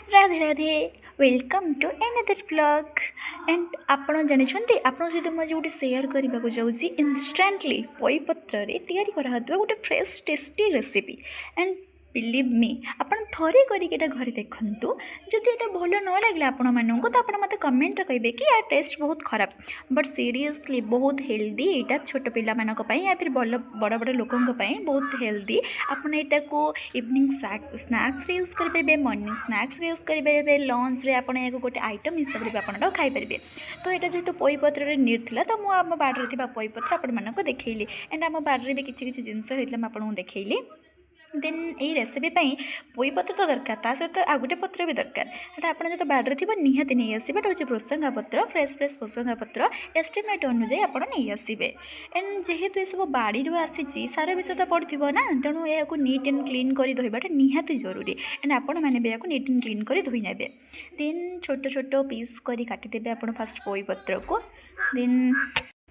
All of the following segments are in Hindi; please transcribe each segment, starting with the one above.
Radhe Radhe welcome to another blog and आपण जानते आपन सहित मुझे गोटे सेयार करने को जाऊँगी इनस्टाटली पई पत्र तैयारी कराइवा गोटे fresh tasty recipe and believe me आपन थरे करके घरे देखु जदि ये भल न लगे आपण मानक तो आप मत कमेंट कहे कि यार टेस्ट बहुत खराब बट सीरियसली बहुत हेल्दी यहाँ छोट पाई या फिर बड़ बड़ बड़ लोकों बहुत हेल्दी आपन यहाँ को इवनिंग स्नैक्स यूज करेंगे मॉर्निंग स्नैक्स यूज करेंगे लंच रे आप गोटे आइटम हिसाब से आप खाईपर तो यहाँ जेहतु पई पत्र निर्ला तो मुझे आम बाड़े पई पत्र आपको देखली एंड आम बाड़े भी किसी जिनस होता आपको देखली देन यही रेसिपी पई पत्र तो दरकार ता सहित आ गोटे पत्र भी दरकार एटा आपन जो बाड़े थी निहाती नहीं आसबे हूँ भृसंगा पत्र फ्रेश फ्रेश भृसंगा पत्र एस्टिमेट अनुजाई आप नहीं आसबे एंड जेहेतु ये सब बाड़ी आसी सार विषय तो पड़ो ना तेणु यह नीट एंड क्लीन कर धोबाटा निहाती जरूरी एंड आपण मैंने यहाँ नीट एंड क्लीन कर धोई ने देन छोट छोट पीस कर काटिदेवे आप फास्ट पई पत्र को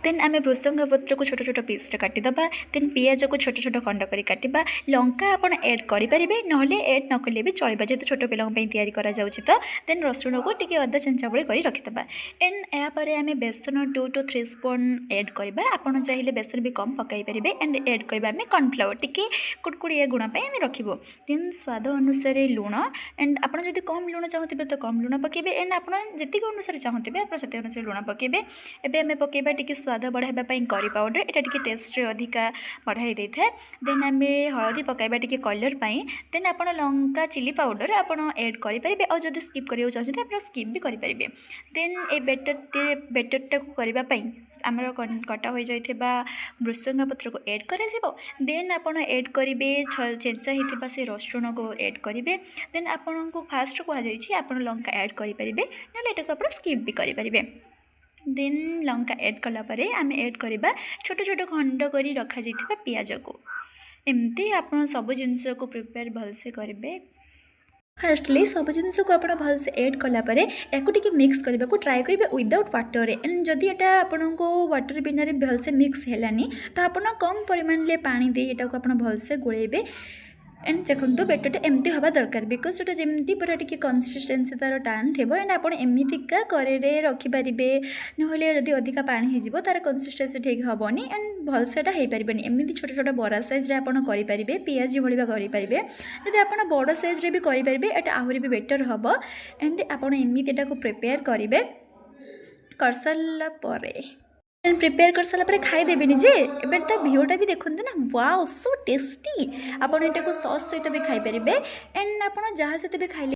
देन आम भृसंगा पत्र को छोट छोट पीस काटिदबा देन पियाज को छोट छोट खंड कर काटिबा लंका आप ऐड करेंगे ना ऐड न कले भी चलवा जेहतु छोट पिलांई तैयारी करा जाउछि तो देन रसुण को टी अदा चेंचा बड़ी कर रखिदबा एंड यापर आम बेसन 2 to 3 स्पून ऐड करवा आपड़ चाहिए बेसन भी कम पकई पारे एंड ऐड करवा आम कॉर्नफ्लावर टी कुड़कुड़िया गुण आम रखिबो देन स्वाद अनुसार लुण एंड आप कम लुण चाहते तो कम लुण पकेबे एंड आप जी अनुसार चाहते आप से अनुसार लुण पकेबे एबे आम पकेबा टी स्वाद बढ़ाई करी पाउडर यहाँ टी टेस्ट अधिका बढ़ाई दे था देन आम हलदी पकाइबा टी कलर देन आप लंका चिली पाउडर आप ऐड करेंगे और जब स्किप करने चाहते आप स्किप भी करेंगे देन ये बेटर करने आमर कटा हो जाइथिबा भृसंगा पत्र को ऐड कर देन आप ऐड करेंगे चेंचा होता से रसुण को ऐड करेंगे देन आपन को फास्ट कहुई आप लंका ऐड करेंगे ना यहाँ आप स्किप भी करेंगे देन लंका ऐड कलापर आम ऐड करवा छोट छोट खंड कर रखा जाइथिबा पियाज को एमती आप सब जिनस को प्रिपेयर भलसे करेंगे फास्टली सब जिनस को आप भलसे ऐड कलापर या मिक्स करने को ट्राए करेंगे विदाउट वाटर एंड जदि यहाँ आपको वाटर बिना भलसे मिक्स हैलानी तो आप कम परिमाण में पानी दे यहाँ को आप भलसे गोलेबे एंड देखो बेटरटा एमती हवा दरकार बिकज जोटा जमी पूरा टी कंसिस्टेंसी तार टाण थी एंड आप एमतीका करे रखिपारे ना जदि अधिका पानी हो तार कंसिस्टेंसी ठीक हेनी एंड भलसेटा हो पारे एमती छोट छोट बड़ा साइज आप करेंगे पियाज भाया करेंगे जदि आप बड़ साइज भी करेंगे एटा आहरी भी बेटर हम एंड आप एमतीटा को प्रिपेयर करेंगे कर सारा प्रिपेयर कर सारा खाईदेवे जे एबे ता भिडियोटा भी देखते ना वाओ सो टेस्टी आप सॉस सहित भी खाईपारे एंड आप जहाँ सहित भी खाइले